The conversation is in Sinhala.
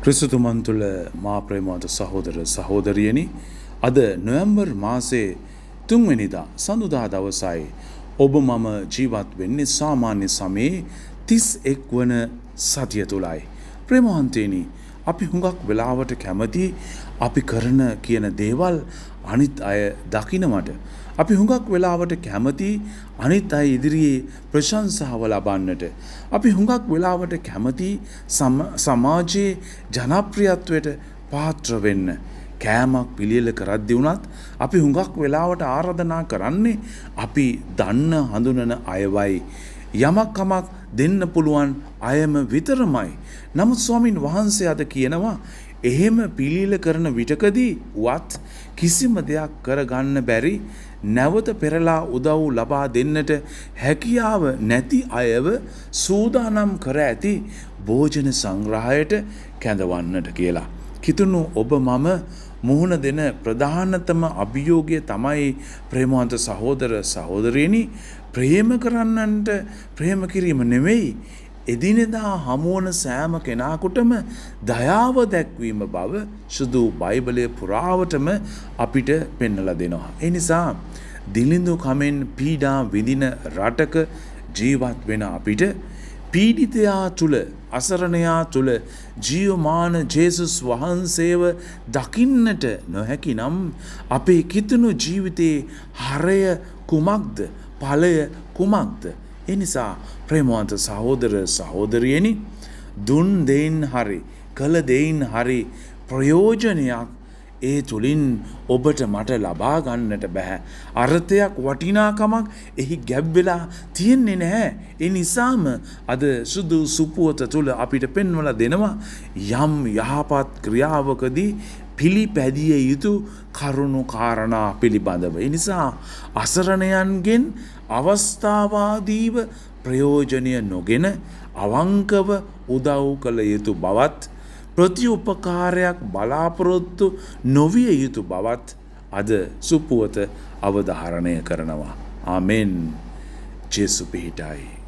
ක්‍රිස්තුතුමන් තුළ මා ප්‍රේමවන්ත සහෝදර සහෝදරියනි, අද නොවැම්බර් මාසේ 3 වෙනිදා සඳුදා දවසයි. ඔබ මම ජීවත් වෙන්නේ සාමාන්‍ය සමයේ 31 වන සතිය තුලයි. ප්‍රේමවන්තයනි, අපි හුඟක් වෙලාවට කැමති අපි කරන කියන දේවල් අනිත් අය දකිනවට. අපි හුඟක් වෙලාවට කැමති අනිත් අය ඉදිරියේ ප්‍රශංසාව ලබන්නට. අපි හුඟක් වෙලාවට කැමති සමාජයේ ජනප්‍රියත්වයට පාත්‍ර වෙන්න. කෑමක් පිළියෙල කරද්දී වුණත් අපි හුඟක් වෙලාවට ආරාධනා කරන්නේ අපි දන්න හඳුනන අයවයි. යමක් කමක් දෙන්න පුළුවන් අයම විතරමයි. නමුත් ස්වාමින් වහන්සේ අද කියනවා එහෙම පිළියෙල කරන විටකදී වත් කිසිම දෙයක් කරගන්න බැරි, නැවත පෙරලා උදව් ලබා දෙන්නට හැකියාව නැති අයව සූදානම් කර ඇති භෝජන සංග්‍රහයට කැඳවන්නට කියලා. කිතුණු ඔබ මම මුහුණ දෙන ප්‍රධානතම අභියෝගය තමයි ප්‍රේමවන්ත සහෝදර සහෝදරියනි, ප්‍රේම කරන්නන්ට ප්‍රේම කිරීම නෙවෙයි, එදිනෙදා හමුවන සෑම කෙනාකුටම දයාව දැක්වීම බව සුදු බයිබලයේ පුරාවටම අපිට පෙන්වලා දෙනවා. ඒ නිසා දිලිඳු කමෙන් පීඩා විඳින රටක ජීවත් වෙන අපිට පීඩිතයා තුළ, අසරණයා තුළ ජීවමාන ජේසුස් වහන්සේව දකින්නට නොහැකි නම් අපේ කිතුණු ජීවිතයේ හරය කුමක්ද? ඵලය කුමක්ද? එනිසා ප්‍රේමවන්ත සහෝදර සහෝදරියනි, දුන් දෙයින් හරි කළ දෙයින් හරි ප්‍රයෝජනයක් ඒ තුලින් ඔබට මට ලබා ගන්නට බෑ. අර්ථයක්, වටිනාකමක් එහි ගැබ් වෙලා තියෙන්නේ නැහැ. ඒ නිසාම අද සුදු සුපුවත තුල අපිට පෙන්වලා දෙනවා යම් යහපත් ක්‍රියාවකදී පිළිපැදිය යුතු කරුණු කාරණා පිළිබඳව. ඒ නිසා අසරණයන්ගෙන් අවස්ථාවාදීව ප්‍රයෝජනය නොගෙන අවංකව උදව් කළ යුතු බවත්, ප්‍රතිඋපකාරයක් බලාපොරොත්තු නොවිය යුතු බවත් අද සුපුවත අවධාරණය කරනවා. ආමෙන්. ජේසු පිහිටයි.